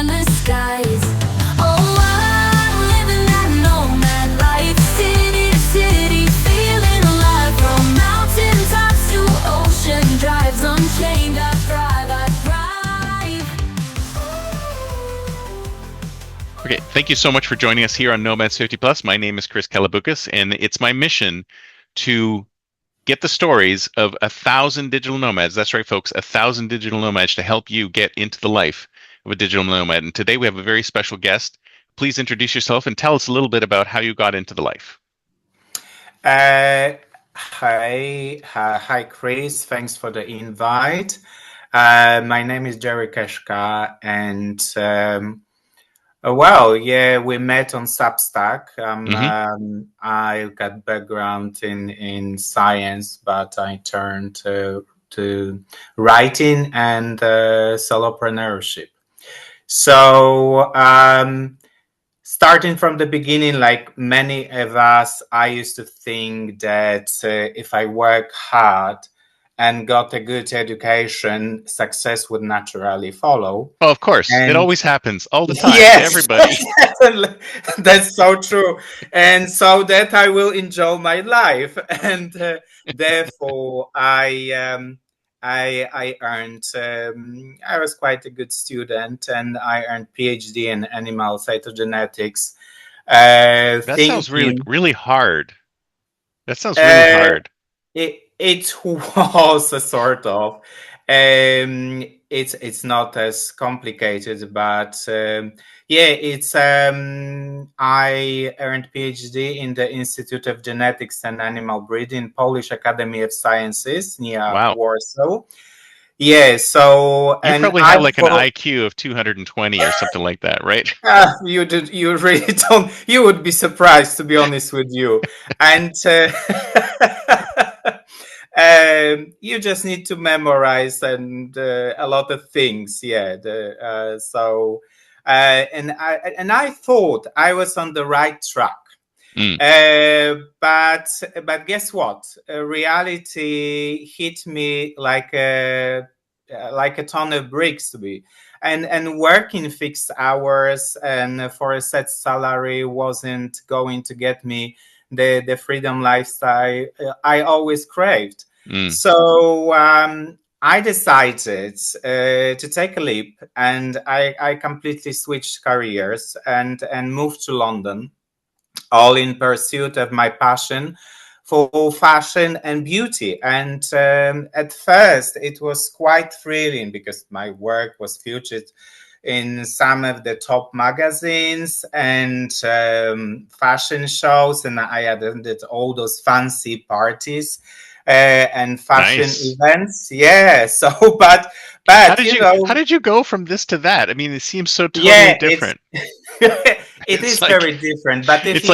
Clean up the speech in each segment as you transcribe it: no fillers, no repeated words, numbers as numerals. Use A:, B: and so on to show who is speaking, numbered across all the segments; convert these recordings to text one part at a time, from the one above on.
A: and the skies. Oh, I'm living that nomad life, city to city, feeling alive. From mountain tops to ocean drives, unchained I thrive, I thrive.
B: Okay, thank you so much for joining us here on Nomads 50 Plus. My name is Chris Kalaboukis, and it's my mission to get the stories of 1,000 digital nomads. That's right, folks, 1,000 digital nomads to help you get into the life of a digital nomad. And today we have a very special guest. Please introduce yourself and tell us a little bit about how you got into the life.
C: Hi, Chris. Thanks for the invite. My name is Jerry Kezka, and we met on Substack. I got background in science, but I turned to writing and solopreneurship. So starting from the beginning, like many of us, I used to think that if I work hard and got a good education, success would naturally follow.
B: Oh, of course. It always happens all the time
C: Yes,
B: to everybody.
C: that's so true. And so that I will enjoy my life. And therefore, I earned, I was quite a good student, and I earned PhD in animal cytogenetics.
B: That sounds really hard. That sounds really hard.
C: It was a sort of. It's not as complicated, but it's. I earned PhD in the Institute of Genetics and Animal Breeding, Polish Academy of Sciences near Warsaw. Yeah, so
B: you probably have like an IQ of 220 or something like that, right?
C: You really don't. You would be surprised, to be honest with you, and. You just need to memorize and a lot of things. Yeah. And I thought I was on the right track. But guess what? Reality hit me like a ton of bricks to be. And working fixed hours and for a set salary wasn't going to get me the freedom lifestyle I always craved. So I decided to take a leap, and I completely switched careers and moved to London, all in pursuit of my passion for fashion and beauty. And at first it was quite thrilling because my work was featured in some of the top magazines and fashion shows, and I attended all those fancy parties and fashion events. Yeah. So, but
B: how did you go from this to that? I mean, it seems so totally different.
C: It is like, very different. But if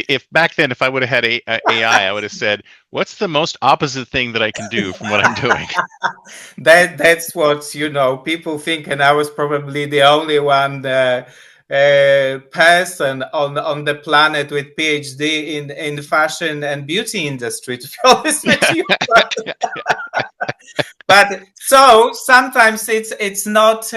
B: if back then, if I would have had AI, I would have said, "What's the most opposite thing that I can do from what I'm doing?"
C: That's what people think, and I was probably the only one person on the planet with PhD in fashion and beauty industry, to be honest with you. But so sometimes it's not.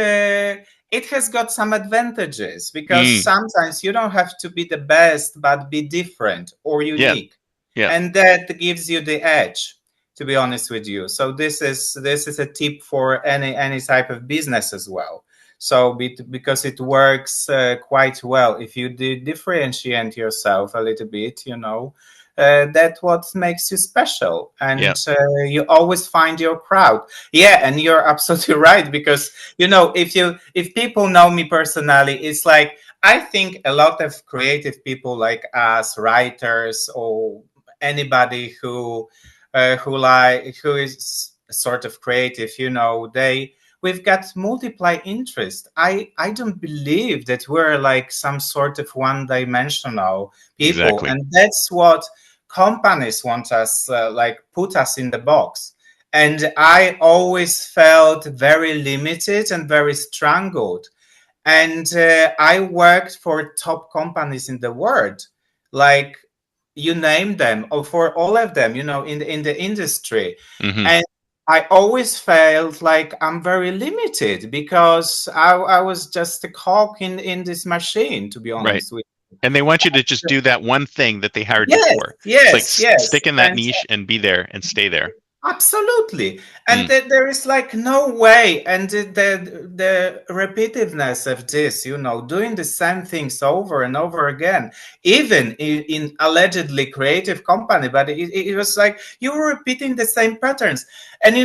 C: It has got some advantages because sometimes you don't have to be the best, but be different or unique, and that gives you the edge. To be honest with you, so this is a tip for any type of business as well. So because it works quite well if you differentiate yourself a little bit, that's what makes you special, and you always find your crowd. Yeah, and you're absolutely right, because if people know me personally, it's like I think a lot of creative people like us, writers or anybody who is sort of creative, we've got multiple interest. I don't believe that we're like some sort of one-dimensional people. Exactly. And that's what companies want us, put us in the box. And I always felt very limited and very strangled. And I worked for top companies in the world, like you name them, or for all of them, in the industry. Mm-hmm. And I always felt like I'm very limited because I was just a cog in this machine, to be
B: Right.
C: honest with
B: And they want you to just
C: you.
B: do that one thing that they hired you
C: Yes,
B: for. It's like
C: yes, yes.
B: stick in that
C: And
B: niche and be there and stay there.
C: absolutely. And
B: Mm,
C: there is like no way. And the repetitiveness of this, doing the same things over and over again, even in allegedly creative company, but it was like you were repeating the same patterns. And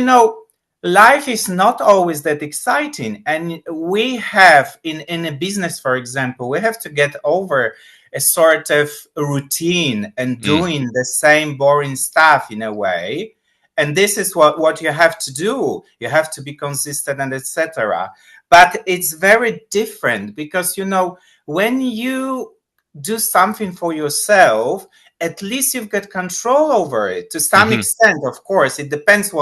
C: life is not always that exciting. And we have in a business, for example, we have to get over a sort of routine and
B: mm,
C: doing the same boring stuff in a way, and this is what you have to do. You have to be consistent and etc. But it's very different because when you do something for yourself, at least you've got control over it to some
B: hmm
C: extent. Of course, it depends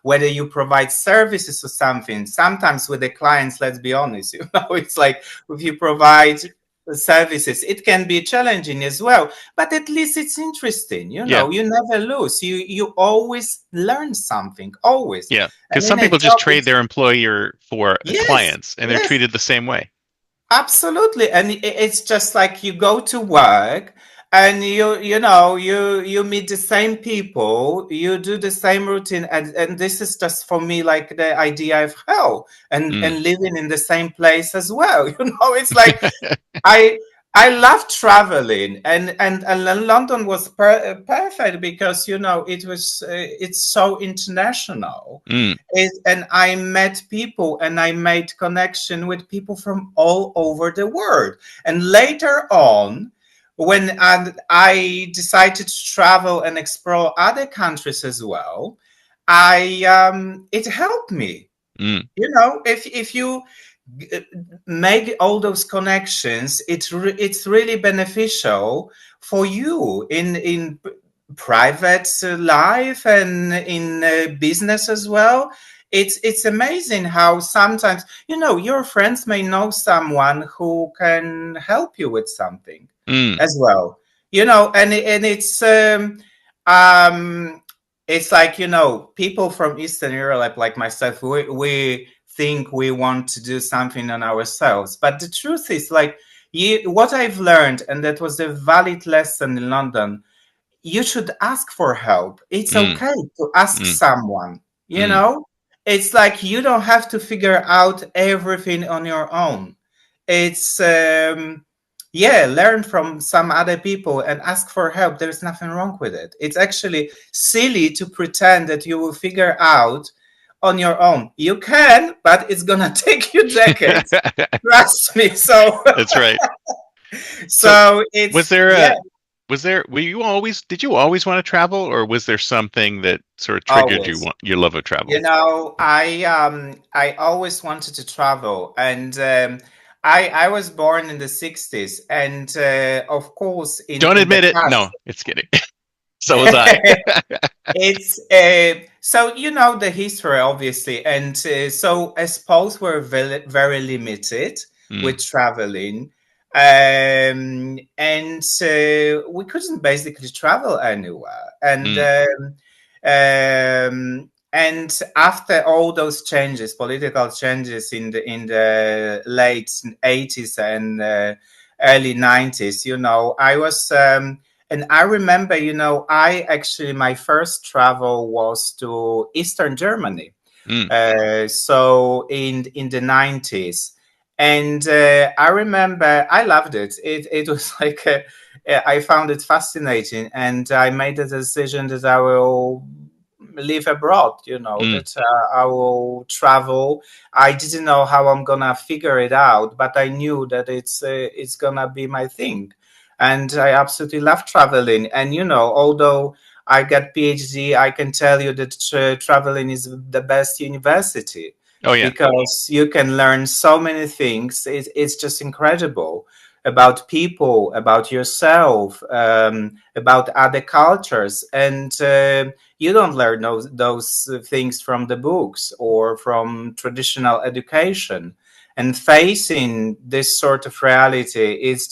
C: whether you provide services or something. Sometimes with the clients, let's be honest, it's like if you provide services, it can be challenging as well, but at least it's interesting.
B: Yeah.
C: You never lose. You always learn something, always.
B: Yeah. Because
C: And
B: some
C: in a
B: people just
C: job,
B: trade
C: it's
B: their employer for
C: yes,
B: clients and they're
C: yes,
B: treated the same way.
C: absolutely. And it's just like you go to work and you meet the same people, you do the same routine, and this is just for me like the idea of hell, and
B: Mm.
C: and living in the same place as well. It's like I I love traveling, and London was perfect because it's so international.
B: Mm.
C: And I met people and I made connection with people from all over the world. And later on, when I decided to travel and explore other countries as well, I it helped me.
B: Mm.
C: If you uh, make all those connections, it's really beneficial for you in private life and in business as well. It's amazing how sometimes your friends may know someone who can help you with something
B: Mm.
C: as well. And um it's like people from Eastern Europe like myself, we think we want to do something on ourselves, but the truth is like what I've learned, and that was a valid lesson in London, you should ask for help. It's
B: Mm.
C: okay to ask
B: Mm.
C: someone,
B: Mm.
C: it's like you don't have to figure out everything on your own. It's yeah, learn from some other people and ask for help. There's nothing wrong with it. It's actually silly to pretend that you will figure out on your own. You can, but it's gonna take you decades. Trust me. So
B: That's right. So
C: so
B: was
C: it's
B: there
C: yeah,
B: were you always did you always want to travel, or was there something that sort of triggered
C: always.
B: your love of travel?
C: I always wanted to travel, and I was born in the '60s, and of course
B: Don't
C: in the
B: admit it.
C: past.
B: No, it's kidding. So was I.
C: It's so the history obviously, and so I suppose we're very limited
B: Mm.
C: with traveling, and we couldn't basically travel anywhere,
B: Mm.
C: and after all those changes, political changes in the late '80s and early '90s, I was. And I remember, I actually, my first travel was to Eastern Germany.
B: Mm.
C: So in the '90s. And I remember I loved it. It was like, I found it fascinating. And I made the decision that I will live abroad,
B: Mm.
C: that I will travel. I didn't know how I'm gonna figure it out, but I knew that it's gonna be my thing, and I absolutely love traveling. And although I got PhD, I can tell you that traveling is the best university
B: Oh yeah.
C: because you can learn so many things. It's just incredible about people, about yourself, about other cultures, and you don't learn those things from the books or from traditional education. And facing this sort of reality is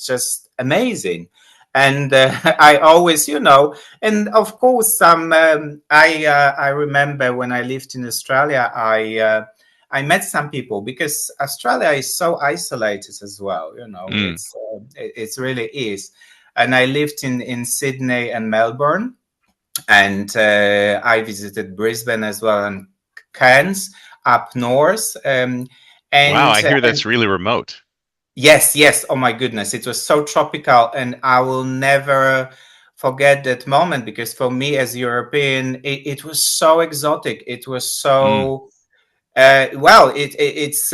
C: just amazing. And I always, and of course, I remember when I lived in Australia, I met some people, because Australia is so isolated as well.
B: Mm.
C: It's really is. And I lived in Sydney and Melbourne, and I visited Brisbane as well, and Cairns up north.
B: Wow, I hear
C: And
B: that's really remote.
C: yes, yes. Oh my goodness, it was so tropical, and I will never forget that moment, because for me as European, it was so exotic. It was
B: Mm.
C: so well, it's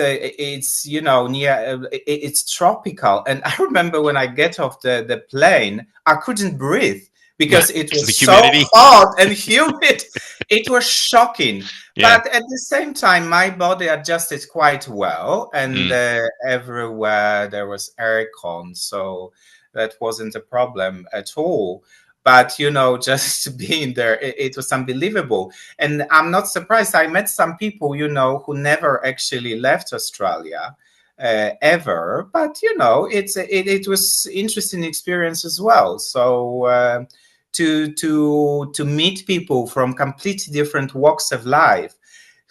C: near it's tropical, and I remember when I get off the plane, I couldn't breathe because it
B: The
C: was so
B: humidity.
C: hot and humid. It was shocking,
B: Yeah.
C: but at the same time, my body adjusted quite well, and
B: Mm.
C: everywhere there was aircon, so that wasn't a problem at all. But just being there, it was unbelievable. And I'm not surprised. I met some people, who never actually left Australia ever. But it was interesting experience as well. So to meet people from completely different walks of life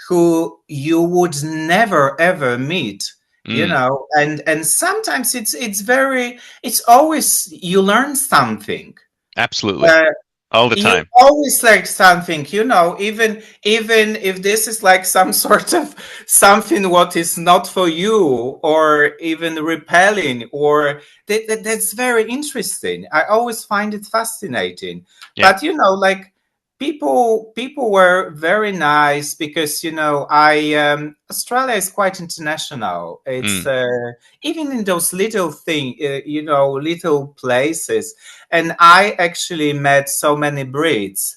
C: who you would never ever meet.
B: Mm.
C: And sometimes it's always you learn something.
B: Absolutely.
C: Uh,
B: All the
C: you
B: time.
C: always like something, even if this is like some sort of something what is not for you, or even repelling, or that's very interesting. I always find it fascinating.
B: Yeah.
C: But like people were very nice, because I Australia is quite international. It's
B: Mm.
C: even in those little thing, little places. And I actually met so many Brits,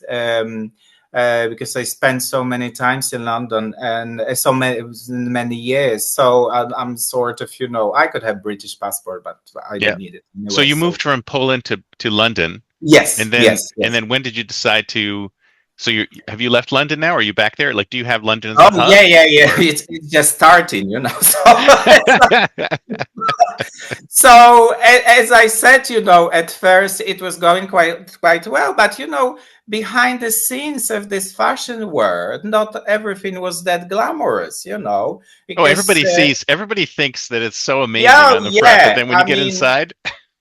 C: because I spent so many times in London, and so many years. So I'm sort of, I could have British passport, but I
B: Yeah.
C: don't need it
B: So
C: anyway.
B: you
C: So
B: moved from Poland to London,
C: yes,
B: and then
C: yes,
B: and
C: yes.
B: then when did you decide to? So you have you left London now? Are you back there? Like, do you have London as
C: Oh
B: a hub,
C: yeah, yeah, yeah.
B: or?
C: It's just starting. So as I said, at first it was going quite well, but behind the scenes of this fashion world, not everything was that glamorous,
B: Oh,
C: because
B: everybody thinks that it's so amazing
C: yeah,
B: on the front, but
C: yeah.
B: then when you
C: I
B: get
C: mean,
B: inside,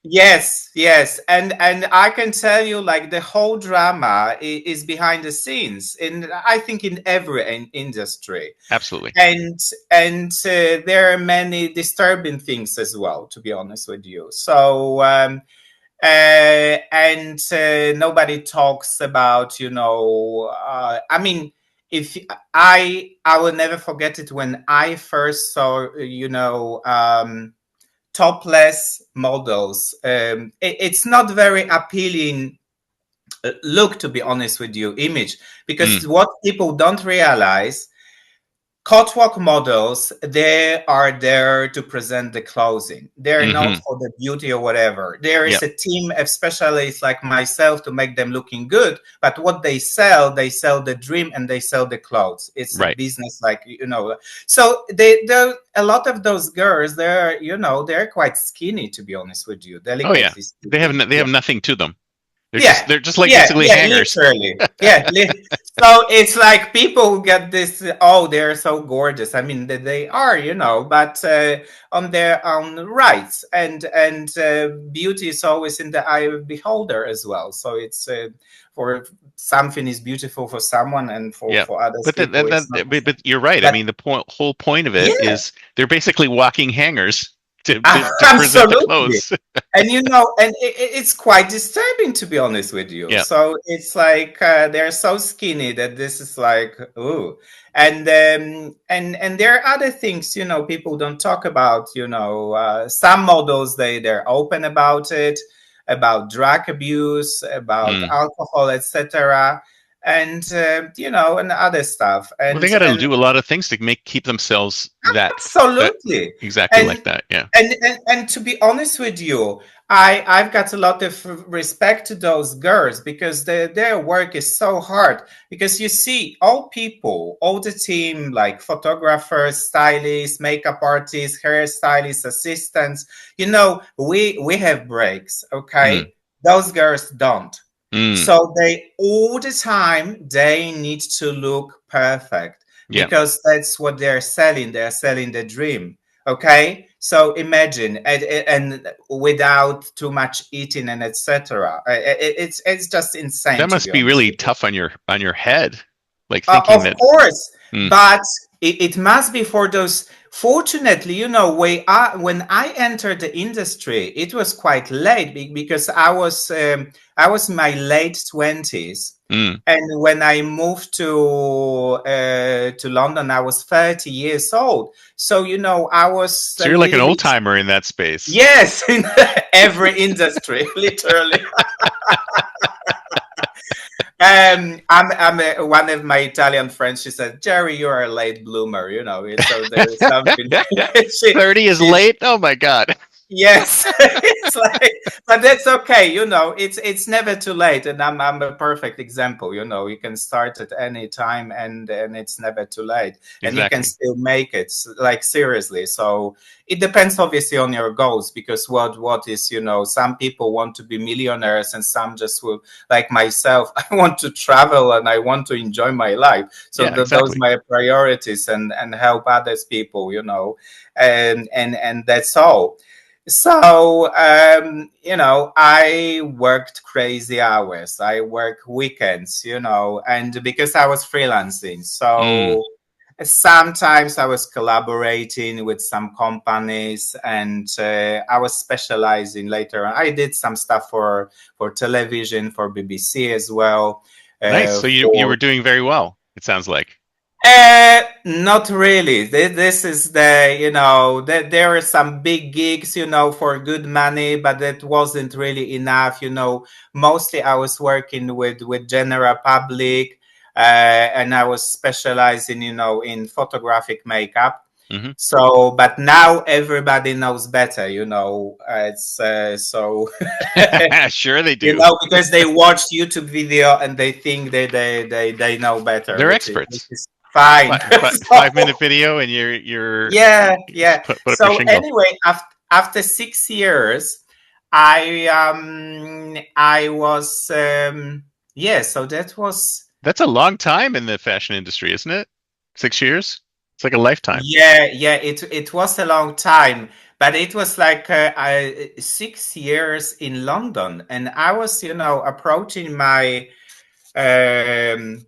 C: yes, yes, and I can tell you, like, the whole drama is behind the scenes, and I think in every industry.
B: absolutely.
C: And there are many disturbing things as well, to be honest with you. So and nobody talks about, I mean, if I will never forget it when I first saw, topless models. It's not very appealing look, to be honest with you, image,
B: Mm.
C: because what people don't realize, catwalk models, they are there to present the clothing. They're not
B: Hmm.
C: for the beauty or whatever. There
B: Yeah.
C: is a team of specialists like myself to make them looking good, but what they sell the dream, and they sell the clothes. It's a
B: Right.
C: business, like, so they a lot of those girls, they're quite skinny, to be honest with you,
B: Oh yeah.
C: delicately
B: They have
C: speaking.
B: they have nothing to them.
C: Yeah,
B: They're just like
C: yeah,
B: basically
C: yeah,
B: hangers.
C: literally. Yeah. So it's like people who get this, oh, they're so gorgeous. I mean, they are, but on their own rights. And beauty is always in the eye of the beholder as well. So it's for something is beautiful for someone, and
B: Yeah.
C: for others
B: But
C: people, it's not.
B: but you're right. I
C: But
B: mean, whole point of it
C: yeah,
B: is they're basically walking hangers to present the
C: absolutely.
B: clothes.
C: And it's quite disturbing, to be honest with you.
B: Yeah.
C: So it's like they're so skinny that this is like, ooh. And there are other things, people don't talk about. Some models, they're open about it, about drug abuse, about
B: Mm.
C: alcohol, etc. And other stuff.
B: Well, they got to do a lot of things to keep themselves that
C: Absolutely.
B: exactly
C: And
B: like that. Yeah.
C: and to be honest with you, I've got a lot of respect to those girls, because their work is so hard. Because you see, all people, all the team, like photographers, stylists, makeup artists, hairstylists, assistants, we have breaks,
B: Mm.
C: okay? Those girls don't.
B: Mm.
C: So they all the time they need to look perfect
B: Yeah.
C: because that's what they're selling. They're selling the dream. Okay, so imagine and without too much eating and etc. It's just insane,
B: That
C: to
B: must
C: be
B: be
C: honest
B: really
C: with you.
B: tough on your head, like thinking
C: Of
B: that.
C: course,
B: Mm,
C: but it must be for those. Fortunately, when I entered the industry, it was quite late because I was in my late 20s,
B: mm.
C: and when I moved to London, I was 30 years old. So I was
B: So
C: a
B: you're like an
C: little
B: old
C: bit.
B: timer in that space.
C: Yes, in every industry, literally. One of my Italian friends. She said, "Jerry, you're a late bloomer." So there is something. she,
B: 30 is
C: she,
B: late? Oh my God.
C: yes, it's like, but that's okay. It's never too late, and I'm a perfect example. You can start at any time, and it's never too late, and you can
B: Exactly.
C: still make it. Like seriously. So it depends obviously on your goals, because what is some people want to be millionaires, and some just will, like myself. I want to travel and I want to enjoy my life. So
B: Yeah,
C: those
B: exactly.
C: my priorities, and help others people. And that's all. So, I worked crazy hours. I work weekends, and because I was freelancing.
B: Mm.
C: So sometimes I was collaborating with some companies, and I was specializing later on. I did some stuff for television, for BBC as well.
B: Nice. So you
C: For
B: were doing very well, it sounds like.
C: Not really. This is there are some big gigs, for good money, but that wasn't really enough. Mostly I was working with general public, and I was specializing, in photographic makeup.
B: Hmm.
C: So, but now everybody knows better. It's so.
B: Sure they do.
C: Because they watch YouTube video and they think they know better,
B: They're
C: which
B: experts.
C: is fine. So,
B: 5 minute video and you're
C: yeah,
B: you
C: yeah.
B: put up your
C: So
B: shingle.
C: anyway, after 6 years, I was yeah. So that was.
B: That's a long time in the fashion industry, isn't it? 6 years? It's like a lifetime.
C: Yeah. It was a long time, but it was like 6 years in London, and I was approaching um,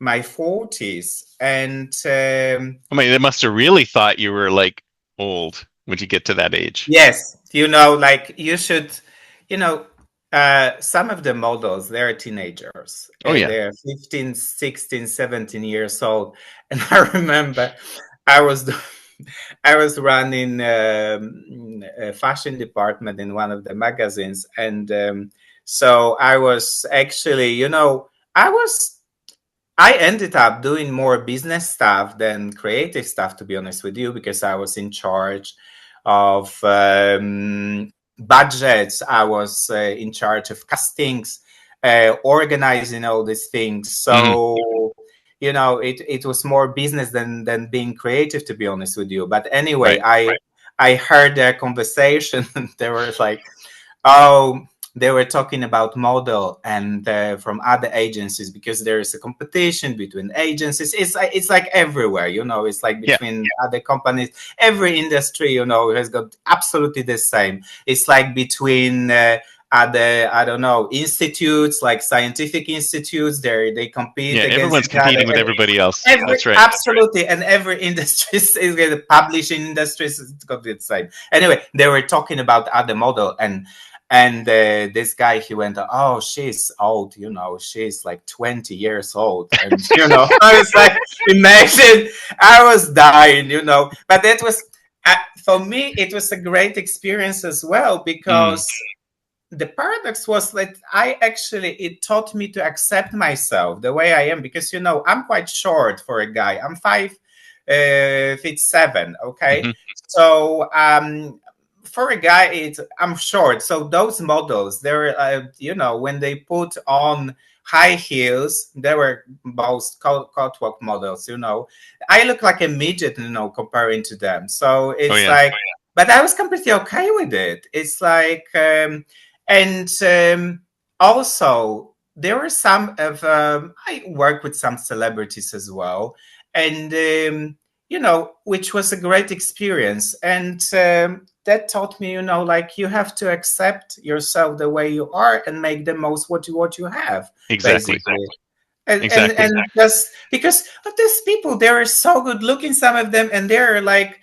C: my 40s, and
B: I mean, they must have really thought you were like old when you get to that age.
C: yes, like you should, you know some of the models, they're teenagers,
B: Oh yeah.
C: they're 15, 16, 17 years old. And I remember I was I was running a fashion department in one of the magazines, and so I was actually, I was I ended up doing more business stuff than creative stuff, to be honest with you, because I was in charge of budgets. I was in charge of castings, organizing all these things.
B: Hmm.
C: So, it was more business than being creative, to be honest with you. But anyway,
B: Right.
C: I heard their conversation. They were like, oh, they were talking about model and from other agencies, because there is a competition between agencies. It's like everywhere, it's like
B: Yeah.
C: between other companies. Every industry, has got absolutely the same. It's like between other, I don't know, institutes, like scientific institutes. They compete
B: Yeah.
C: against
B: Everyone's
C: each other.
B: competing with everybody else.
C: Every
B: That's right.
C: Absolutely, and every industry is the publishing industries, it's got the same. Anyway, they were talking about other model, and this guy, he went, oh, she's old, she's like 20 years old. And I was like, imagine, I was dying. But that was for me, it was a great experience as well,
B: Mm.
C: because the paradox was that it taught me to accept myself the way I am, because I'm quite short for a guy. I'm 5'7", okay.
B: Hmm.
C: So for a guy, I'm short. So those models, they're when they put on high heels, they were both catwalk models. I look like a midget, comparing to them. So
B: Oh
C: it's
B: yeah.
C: like, but I was completely okay with it. It's like And also, there were some of I work with some celebrities as well, and which was a great experience. And that taught me, like you have to accept yourself the way you are and make the most what you have,
B: Exactly.
C: basically. And
B: Exactly.
C: just because of these people, they are so good looking, some of them, and they're like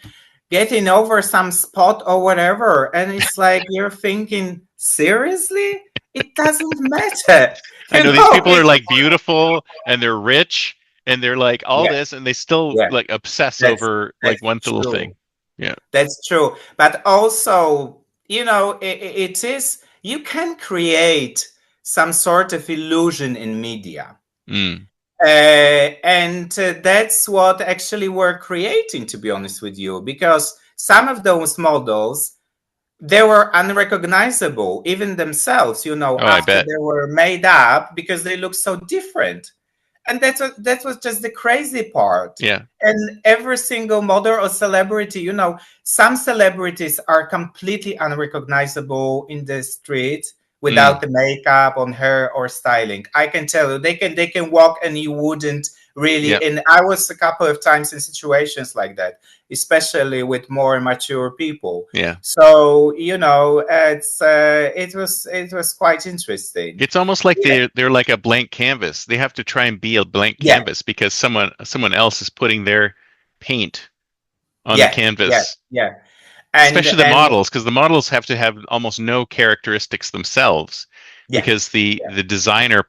C: getting over some spot or whatever, and it's like you're thinking, seriously, it doesn't matter.
B: I
C: you
B: know these
C: know
B: people are like beautiful and they're rich and they're like all
C: yeah,
B: this and they still
C: yeah,
B: like obsess
C: that's
B: over like
C: that's
B: one little
C: true.
B: thing. Yeah.
C: That's true. But also, it is, you can create some sort of illusion in media.
B: Mm.
C: And that's what actually we're creating, to be honest with you, because some of those models, they were unrecognizable, even themselves,
B: Oh, I
C: after
B: bet.
C: they were made up, because they look so different. And that was just the crazy part.
B: Yeah.
C: And every single model or celebrity, some celebrities are completely unrecognizable in the street
B: Mm.
C: without the makeup on her or styling. I can tell you, they can walk and you wouldn't really.
B: Yeah.
C: And I was a couple of times in situations like that, especially with more mature people.
B: Yeah.
C: So it was quite interesting.
B: It's almost like
C: Yeah.
B: they're like a blank canvas. They have to try and be a blank
C: Yeah.
B: canvas because someone else is putting their paint on the
C: Yeah. Yeah.
B: canvas.
C: Yeah. And
B: Especially the models, because the models have to have almost no characteristics themselves
C: yeah.
B: because the designer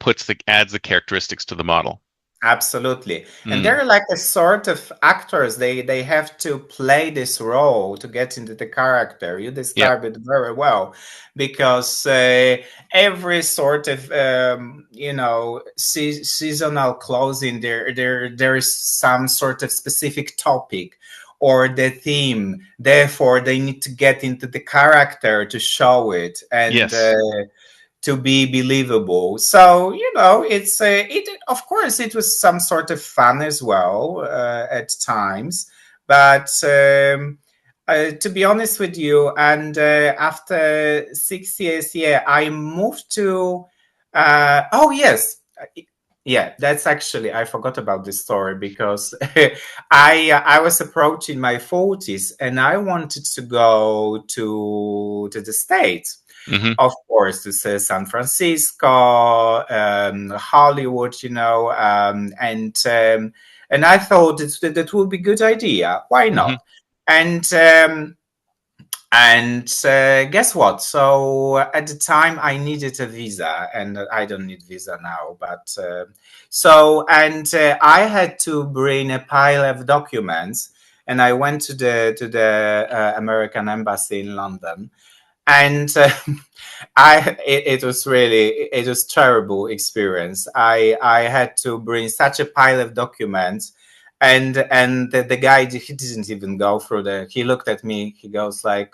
B: adds the characteristics to the model.
C: Absolutely. And
B: Mm.
C: they're like a sort of actors. They have to play this role to get into the character. You
B: Yep.
C: describe it very well, because every sort of seasonal clothing, there is some sort of specific topic or the theme. Therefore, they need to get into the character to show it. And
B: Yes.
C: to be believable. So it, of course, it was some sort of fun as well at times, but to be honest with you, and after 6 years, I moved to. Oh yes. Yeah, that's actually, I forgot about this story, because I was approaching my 40s and I wanted to go to the States,
B: Hmm.
C: of course, to say San Francisco, Hollywood, and I thought that would be a good idea. Why
B: Hmm.
C: not? And guess what? So at the time, I needed a visa, and I don't need visa now. But I had to bring a pile of documents, and I went to the American embassy in London, and it was terrible experience. I had to bring such a pile of documents, and the guy, he didn't even go through he looked at me, he goes like,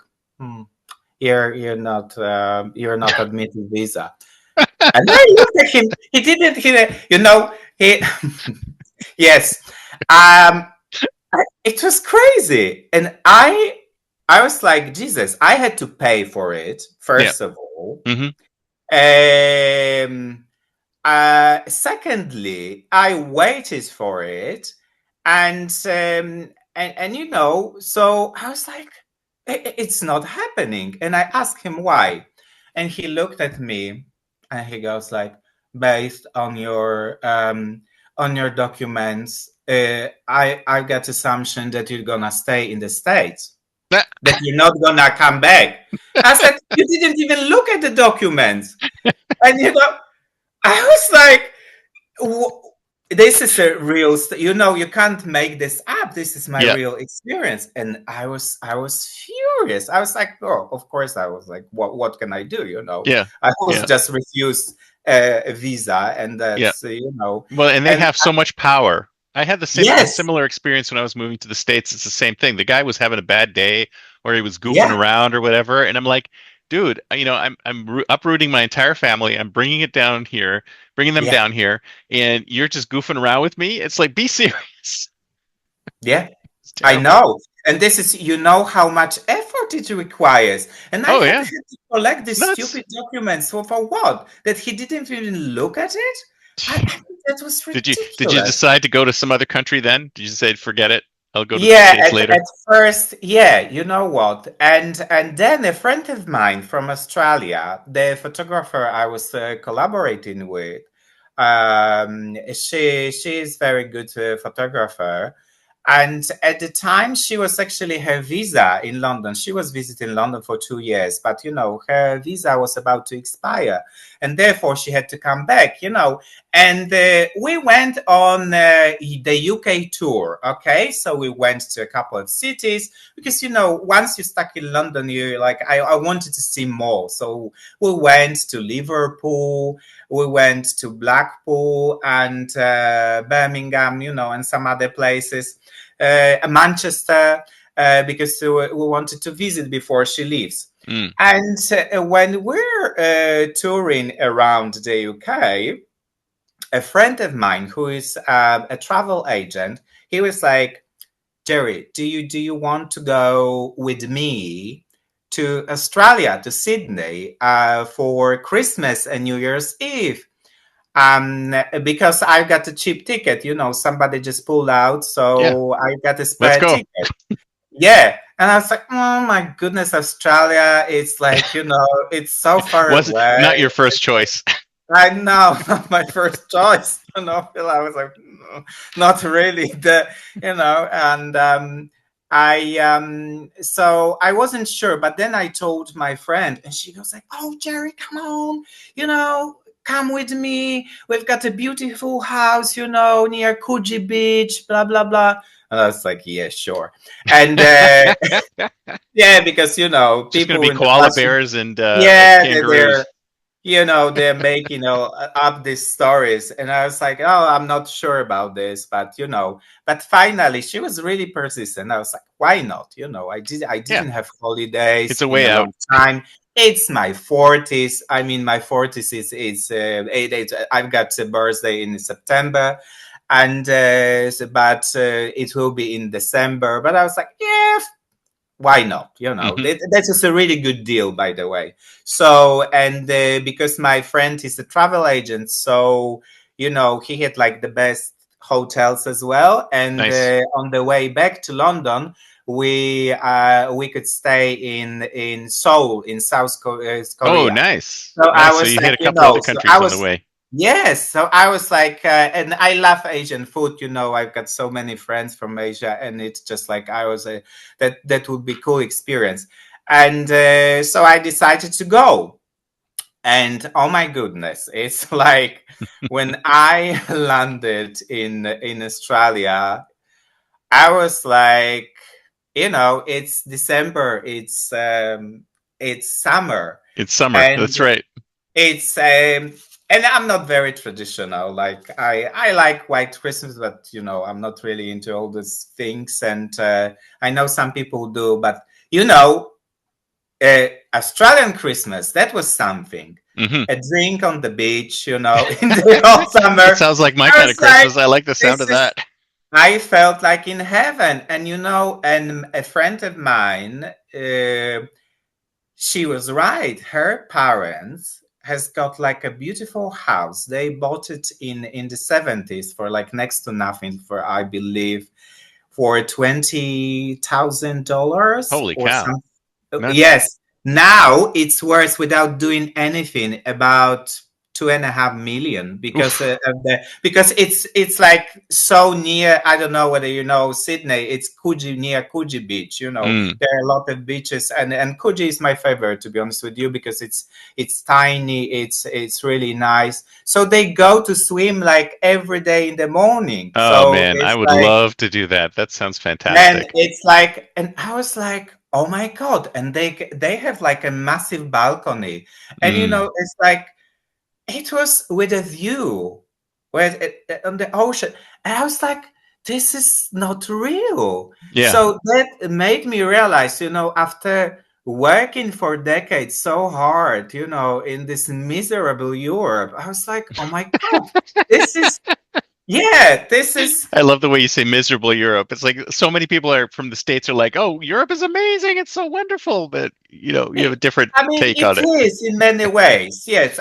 C: you're not admitted visa. And I looked at him, he didn't he yes. It was crazy, and I was like, Jesus, I had to pay for it,
B: Yeah.
C: first of all.
B: Hmm.
C: Secondly, I waited for it, and so I was like, It's not happening." And I asked him why, and he looked at me, and he goes like, "Based on your documents, I got assumption that you're gonna stay in the States, that you're not gonna come back." I said, "You didn't even look at the documents." And I was like, this is a real, you can't make this up. This is my
B: Yeah.
C: real experience. And I was furious. I was like, oh, of course. I was like, what can I do?
B: Yeah.
C: I was
B: Yeah.
C: just refused a visa, and
B: Yeah.
C: that's,
B: Well, and they
C: and
B: have so much power. I had a
C: yes,
B: similar experience when I was moving to the States. It's the same thing. The guy was having a bad day or he was goofing
C: yeah,
B: around or whatever, and I'm like, dude, I'm uprooting my entire family. I'm bringing them
C: yeah,
B: down here, and you're just goofing around with me. It's like, be serious.
C: yeah.
B: It's
C: I
B: terrible.
C: know. And this is, how much effort what it requires. And I
B: Oh
C: had
B: yeah,
C: to collect these
B: nuts.
C: stupid documents for what? That he didn't even look at it? I think that was
B: Did you
C: ridiculous.
B: decide to go to some other country then? Did you say forget it? I'll go to the
C: Yeah,
B: States later.
C: at first, yeah, you know what? And then a friend of mine from Australia, the photographer I was collaborating with, she is very good photographer. And at the time, she was actually her visa in London. She was visiting London for 2 years, but her visa was about to expire, and therefore she had to come back. And we went on the UK tour. Okay, so we went to a couple of cities because once you're stuck in London, you're like, I wanted to see more. So we went to Liverpool, we went to Blackpool and Birmingham, and some other places, Manchester, because we wanted to visit before she leaves.
B: Mm.
C: And when we're touring around the UK, a friend of mine who is a travel agent, he was like, Jerry, do you want to go with me to Australia, to Sydney, for Christmas and New Year's Eve? Because I got a cheap ticket, somebody just pulled out,
B: Yeah,
C: so I got a
B: let's
C: spare
B: go.
C: ticket. Yeah. And I was like, oh my goodness, Australia, it's like, it's so far
B: Was
C: away.
B: not your first choice.
C: I know, not my first choice. Phil, I was like, no, not really. And so I wasn't sure, but then I told my friend, and she was like, "Oh, Jerry, come on, come with me. We've got a beautiful house, near Coogee Beach, blah blah blah." And I was like, "Yeah, sure." And yeah, because
B: Just going to
C: people
B: be
C: in the
B: koala
C: past,
B: bears and
C: yeah,
B: kangaroos.
C: they're making up these stories, and I was like, oh, I'm not sure about this, but finally she was really persistent. I was like, why not? I
B: Yeah,
C: didn't have
B: it's
C: holidays
B: a
C: in
B: way
C: a
B: out.
C: long time. It's my 40s. I mean, my 40s is 8 days. I've got a birthday in September, and but it will be in December. But I was like, yeah, why not?
B: Hmm.
C: That is a really good deal, by the way. So, and because my friend is a travel agent, so he had like the best hotels as well. And
B: Nice.
C: on the way back to London, we could stay in Seoul in
B: Oh,
C: Korea.
B: nice.
C: So I
B: Nice. So
C: was
B: you
C: like,
B: hit a couple other
C: so
B: countries
C: I
B: on the
C: was
B: way.
C: Yes, so I was like, and I love Asian food. I've got so many friends from Asia, and it's just like I was that would be cool experience. And so I decided to go. And oh my goodness, it's like when I landed in Australia, I was like, it's December, it's summer,
B: It's summer.
C: and
B: That's right.
C: it's and I'm not very traditional. Like I like White Christmas, but I'm not really into all these things. And I know some people do, but Australian Christmas, that was something.
B: Hmm.
C: A drink on the beach, in the hot
B: That
C: summer.
B: sounds like my
C: I
B: kind of
C: was like,
B: Christmas. I like the sound
C: this
B: of
C: is.
B: that.
C: I felt like in heaven, and and a friend of mine. She was right. Her parents has got like a beautiful house. They bought it in the 70s for like next to nothing, for I believe for $20,000
B: Holy
C: or
B: cow.
C: something.
B: Nuts.
C: Yes. Now it's worth, without doing anything, about 2.5 million, because
B: Oof.
C: because it's like so near. I don't know whether Sydney. It's Coogee, near Coogee Beach.
B: Mm.
C: There are a lot of beaches, and Coogee is my favorite, to be honest with you, because it's tiny. It's really nice. So they go to swim like every day in the morning.
B: Oh
C: So
B: man, I
C: it's
B: would
C: like,
B: love to do that. That sounds
C: and
B: fantastic.
C: it's like, and I was like, oh my god! And they have like a massive balcony, and
B: Mm.
C: it's like it was with a view, on the ocean, and I was like, this is not real.
B: Yeah.
C: So that made me realize, after working for decades so hard, in this miserable Europe, I was like, oh my god, this is Yeah, this is.
B: I love the way you say miserable Europe. It's like so many people are from the States are like, "Oh, Europe is amazing. It's so wonderful." But you have a different
C: I mean,
B: take on
C: it
B: it.
C: is in many ways. Yes,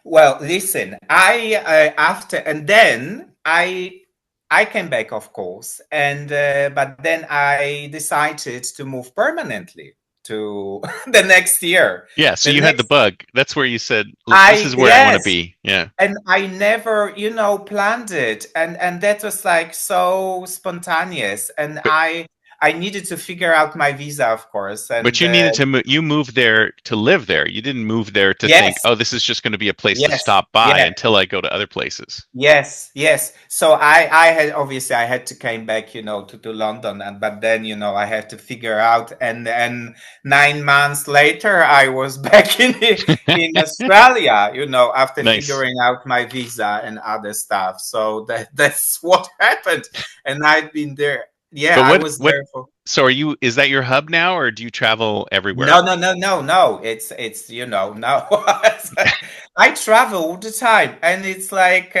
C: well, listen, after and then I came back, of course, and but then I decided to move permanently to the next year.
B: Yeah, so
C: The
B: you had the
C: next,
B: bug. That's where you said, "Look, this
C: I
B: is where I want to
C: yes,
B: be." Yeah.
C: and I never, planned it, and that was like so spontaneous, and
B: But
C: I needed to figure out my visa, of course,
B: but
C: and
B: you needed to you moved there to live there. You didn't move there to think,
C: yes,
B: "Oh, this is just going to be a place to
C: yes,
B: stop by
C: yeah.
B: until I go to other places."
C: Yes, yes. So I had obviously I had to came back, to London, and but then I had to figure out, and 9 months later I was back in Australia, after
B: Nice.
C: figuring out my visa and other stuff. So that's what happened, and I've been there. Yeah,
B: But
C: I
B: what
C: was
B: what
C: there for.
B: so are you is that your hub now or do you travel
C: No,
B: everywhere?
C: no, no, no, no. It's no. I travel all the time, and it's like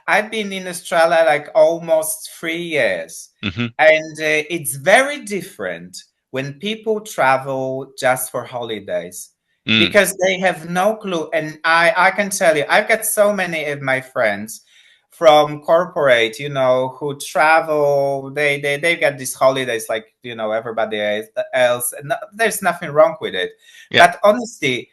C: I've been in Australia like almost 3 years,
B: Hmm.
C: and it's very different when people travel just for holidays
B: Mm.
C: because they have no clue. And I can tell you, I've got so many of my friends from corporate, who travel. They got these holidays like everybody else. And there's nothing wrong with it,
B: Yeah,
C: but honestly,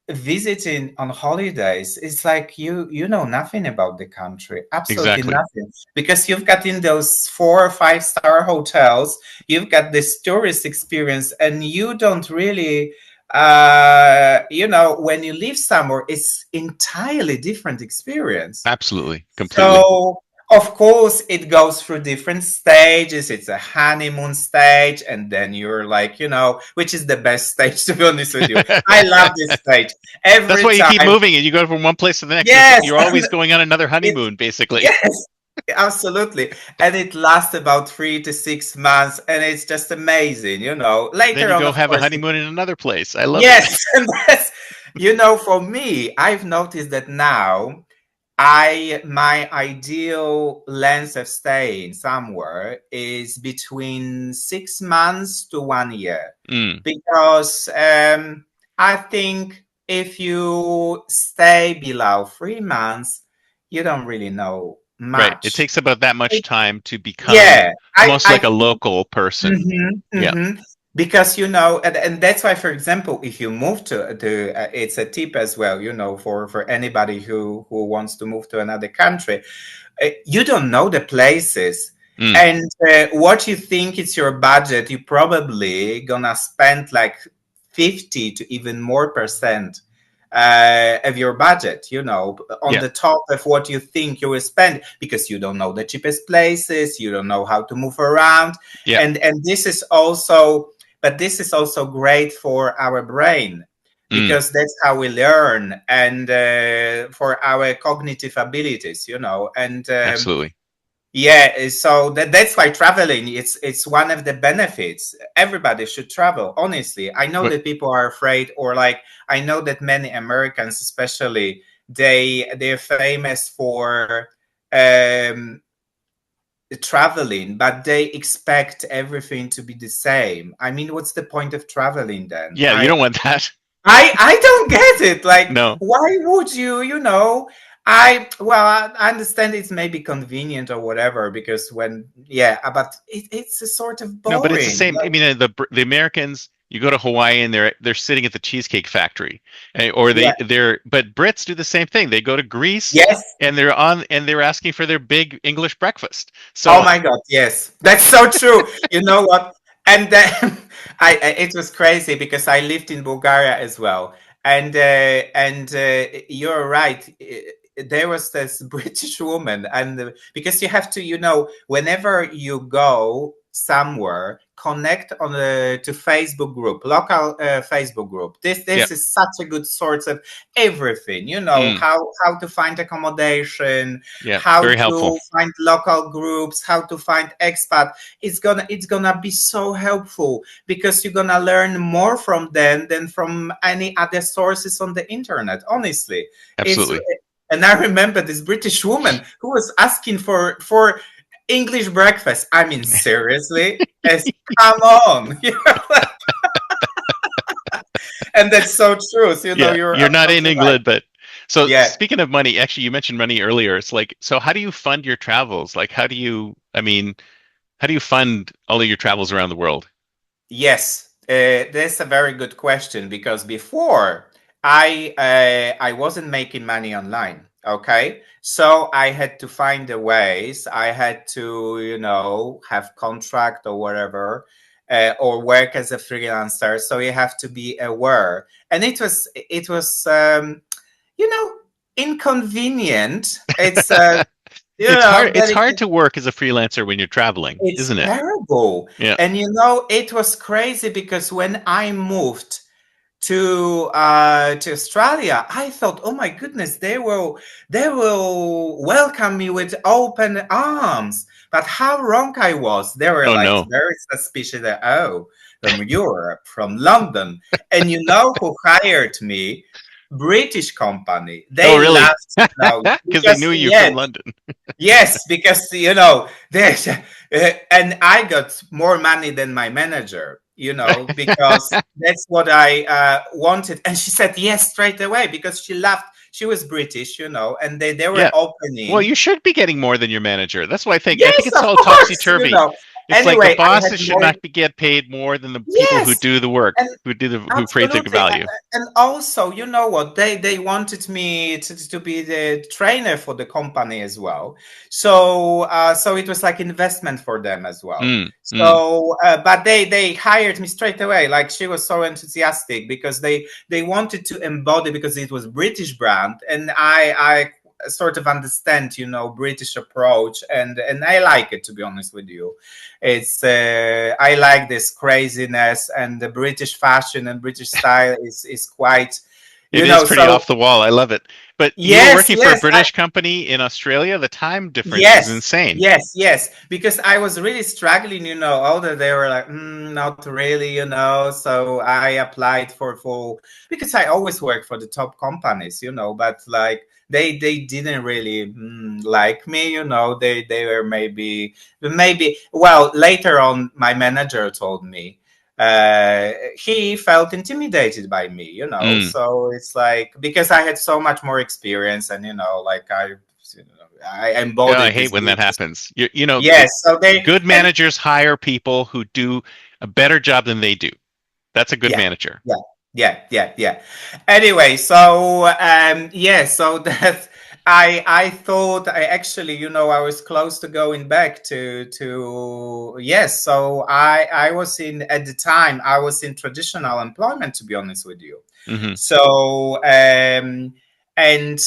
C: visiting on holidays is like you know nothing about the country, absolutely
B: exactly.
C: nothing, because you've got in those 4 or 5 star hotels, you've got this tourist experience, and you don't really when you live somewhere, it's entirely different experience.
B: Absolutely. Completely.
C: So, of course, it goes through different stages. It's a honeymoon stage, and then you're like, which is the best stage, to be honest with you. I love this stage
B: That's
C: every
B: why you keep
C: time.
B: moving and you go from one place to the next.
C: Yes,
B: You're always going on another
C: it,
B: honeymoon, basically.
C: yes, absolutely. And it lasts about 3 to 6 months, and it's just amazing,
B: Then
C: Later
B: you
C: on,
B: go
C: of
B: have a
C: course,
B: honeymoon in another place. I love it.
C: yes, and for me, I've noticed that now my ideal length of staying somewhere is between 6 months to 1 year,
B: Mm,
C: because I think if you stay below 3 months, you don't really know
B: right. It
C: much.
B: takes about that much time to become
C: Yeah,
B: almost
C: I
B: like a
C: think.
B: local person.
C: Mhm,
B: Yeah.
C: mhm. Because and that's why, for example, if you move it's a tip as well, for anybody who wants to move to another country, you don't know the places,
B: Mm,
C: and what you think is your budget, you probably gonna spend like 50 to even more percent of your budget, on
B: yeah.
C: the top of what you think you will spend, because you don't know the cheapest places, you don't know how to move around,
B: Yeah.
C: and this is also great for our brain,
B: Mm,
C: because that's how we learn, and for our cognitive abilities, and
B: absolutely.
C: yeah, so that's why traveling, it's one of the benefits. Everybody should travel, honestly. I know
B: What
C: that people are afraid, or like, I know that many Americans especially, they're famous for um traveling, but they expect everything to be the same. I mean, what's the point of traveling then?
B: Yeah, you don't want that.
C: I don't get it. Like,
B: No.
C: why would you? I understand it's maybe convenient or whatever, because but it's a sort of
B: No, but it's the
C: boring.
B: same. I mean, the Americans. You go to Hawaii and they're sitting at the Cheesecake Factory, or
C: Yeah.
B: but Brits do the same thing. They go to Greece
C: Yes.
B: and they're asking for their big English breakfast.
C: Oh
B: So
C: my God. Yes, that's so true. You know what? And then it was crazy because I lived in Bulgaria as well, and you're right. There was this British woman, and because you have to, whenever you go somewhere, connect on to Facebook group, local Facebook group. This
B: yeah,
C: this is such a good source of everything.
B: mm,
C: How to find accommodation,
B: yeah,
C: how
B: very helpful.
C: to find local groups, how to find expat. It's gonna be so helpful, because you're gonna learn more from them than from any other sources on the internet, honestly. It's
B: Absolutely.
C: And I remember this British woman who was asking for English breakfast. I mean, seriously? Come on. And that's so true. So,
B: Yeah,
C: you're
B: you're not in
C: absolutely right.
B: England, but so
C: Yeah.
B: speaking of money, actually, you mentioned money earlier. It's like, so how do you fund your travels? Like, I mean, how do you fund all of your travels around the world?
C: Yes, that's a very good question because before I wasn't making money online. Okay, so I had to find the ways. I had to, have contract or whatever, or work as a freelancer. So you have to be aware, and it was you know inconvenient. It's
B: It's
C: very.
B: hard to work as a freelancer when you're traveling,
C: It's
B: isn't it?
C: terrible.
B: Yeah.
C: And it was crazy because when I moved to Australia, I thought, oh my goodness, they will welcome me with open arms. But how wrong I was. They were
B: Oh
C: like
B: no.
C: very suspicious that, oh, from Europe, from London. And you know who hired me? British company.
B: Oh
C: They
B: really?
C: laughed,
B: Because they
C: because
B: knew you from
C: yes,
B: London.
C: yes, because there's and I got more money than my manager, because that's what I wanted. And she said yes straight away because she laughed. She was British, and they were
B: Yeah. Well,
C: opening.
B: you should be getting more than your manager. That's what I think. I think
C: Yes,
B: it's
C: of
B: all
C: course,
B: topsy-turvy. It's like the
C: Anyway, I had
B: bosses should
C: more.
B: not be get paid more than the people who
C: Yes,
B: do the work,
C: and
B: who create the
C: absolutely.
B: value.
C: And also, you know what? They wanted me to be the trainer for the company as well. So it was like investment for them as well.
B: Mm, mm.
C: So, but they hired me straight away. Like she was so enthusiastic because they wanted to embody, because it was British brand, and I sort of understand, British approach, and I like it, to be honest with you. It's I like this craziness, and the British fashion and British style is quite,
B: It is pretty
C: so
B: off the wall. I love it. But you were
C: yes,
B: working for a
C: yes,
B: British company in Australia. The time difference is
C: yes,
B: insane.
C: yes, yes, because I was really struggling, all that they were like, not really, so I applied for because I always work for the top companies, but like they didn't really like me, they were maybe well, later on my manager told me he felt intimidated by me,
B: Mm.
C: so it's like, because I had so much more experience, and like I
B: Yeah, I
C: embodied
B: hate
C: this
B: when that
C: British.
B: happens.
C: Yes, so they
B: Good
C: and
B: managers hire people who do a better job than they do. That's a good
C: yeah,
B: manager.
C: yeah, yeah. Anyway, so yeah, so that I thought, I actually, I was close to going back to yes. So I was in, at the time I was in traditional employment, to be honest with you.
B: Hmm.
C: So and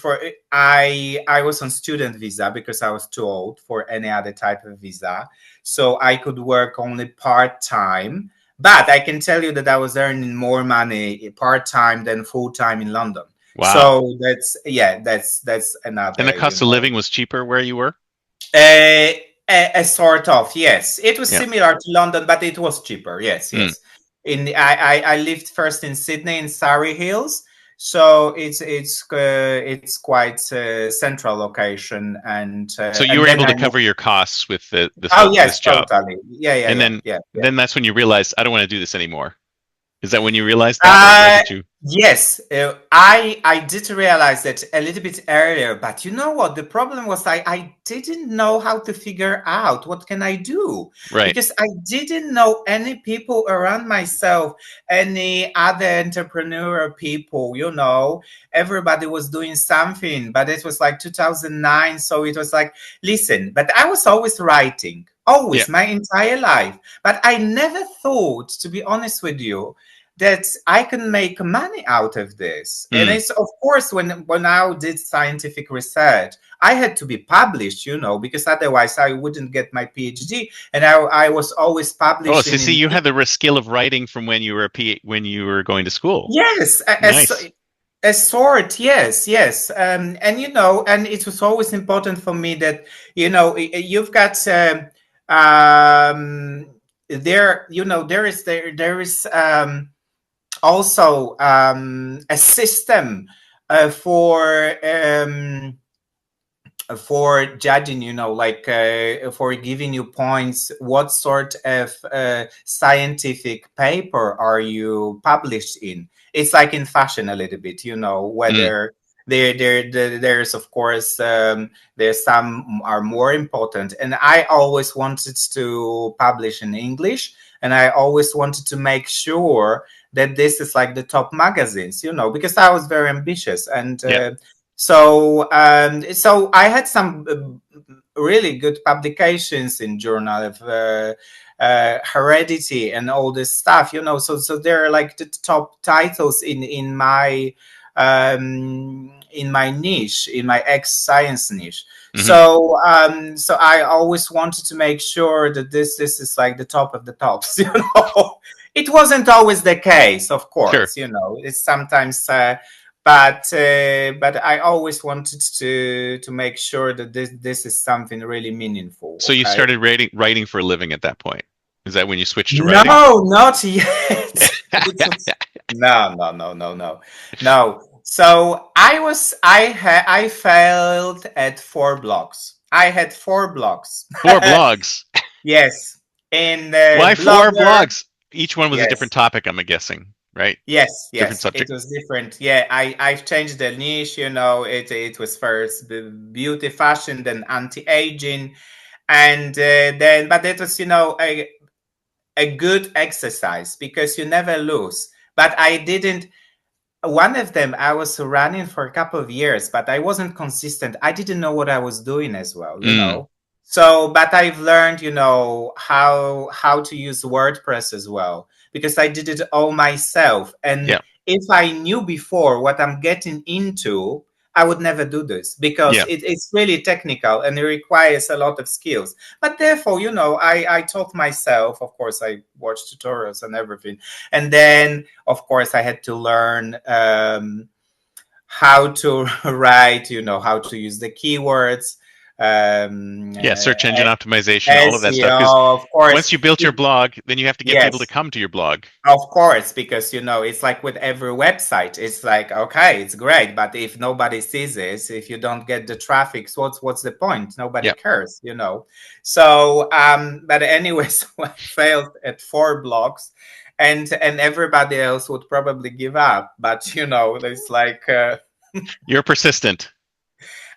C: for I was on student visa because I was too old for any other type of visa, so I could work only part time. But I can tell you that I was earning more money part time than full time in London.
B: Wow.
C: So that's
B: And the
C: another,
B: cost of living was cheaper where you were?
C: a sort of, yes. It was
B: Yeah.
C: similar to London, but it was cheaper. Yes,
B: Mm.
C: yes. I lived first in Sydney in Surrey Hills, so it's quite a central location,
B: So you
C: and
B: were
C: then
B: able
C: I
B: to
C: moved.
B: cover your costs with
C: Oh
B: this
C: yes,
B: job.
C: totally. Yeah, yeah,
B: And
C: yeah, yeah, yeah.
B: then that's when you realized I don't want to do this anymore. Is that when you realized that, or when
C: Uh,
B: did you?
C: yes, I did realize that a little bit earlier, but you know what? The problem was I didn't know how to figure out what can I do,
B: Right.
C: because I didn't know any people around myself, any other entrepreneurial people. Everybody was doing something, but it was like 2009, so it was like, listen. But I was always writing,
B: Yeah.
C: always, my entire life. But I never thought, to be honest with you, that I can make money out of this. And
B: Mm.
C: it's, of course, when I did scientific research, I had to be published, because otherwise I wouldn't get my PhD. And I was always
B: Oh, so
C: publishing
B: see,
C: in.
B: you had the skill of writing from when you were when you were going to school.
C: Yes,
B: Nice.
C: a sort, yes, yes. And and it was always important for me that, you've got there is also a system For judging, like for giving you points, what sort of scientific paper are you published in? It's like in fashion a little bit,
B: Mm.
C: whether there's of course there's some are more important, and I always wanted to publish in English, and I always wanted to make sure that this is like the top magazines, because I was very ambitious. And
B: Yeah.
C: so I had some really good publications in journal of heredity and all this stuff, so they're like the top titles in my niche, in my science niche.
B: Hmm.
C: So I always wanted to make sure that this is like the top of the tops. It wasn't always the case, of
B: Sure.
C: course. It's sometimes but I always wanted to make sure that this is something really meaningful.
B: So you
C: Okay.
B: started writing for a living at that point. Is that when you switched to writing?
C: No, not yet. No. So I failed at 4 blogs. I had 4 blogs.
B: 4 blogs.
C: Yes, in
B: Why four
C: Blogger.
B: blogs? Each one was a different
C: Yes.
B: topic, I'm guessing, right?
C: Yes,
B: Different
C: yes, it
B: subject.
C: was different. Yeah, I've changed the niche. It was first the beauty, fashion, then anti-aging, and then but it was a good exercise because you never lose. But I didn't. One of them I was running for a couple of years, but I wasn't consistent. I didn't know what I was doing as well.
B: Mm.
C: So, but I've learned, how to use WordPress as well because I did it all myself. And
B: Yeah.
C: if I knew before what I'm getting into, I would never do this because
B: Yeah.
C: it's really technical and it requires a lot of skills. But therefore, I taught myself. Of course, I watched tutorials and everything, and then of course I had to learn how to write, how to use the keywords,
B: Yeah. Search engine optimization, all of that stuff. Because
C: SEO, of
B: once
C: course.
B: you built your blog, then you have to get people to
C: Yes,
B: come to your blog.
C: of course, because it's like with every website. It's like, okay, it's great, but if nobody sees this, if you don't get the traffic, so what's the point? Nobody
B: Yeah.
C: cares. So, but anyways, I failed at 4 blogs, and everybody else would probably give up. But it's like.
B: You're persistent.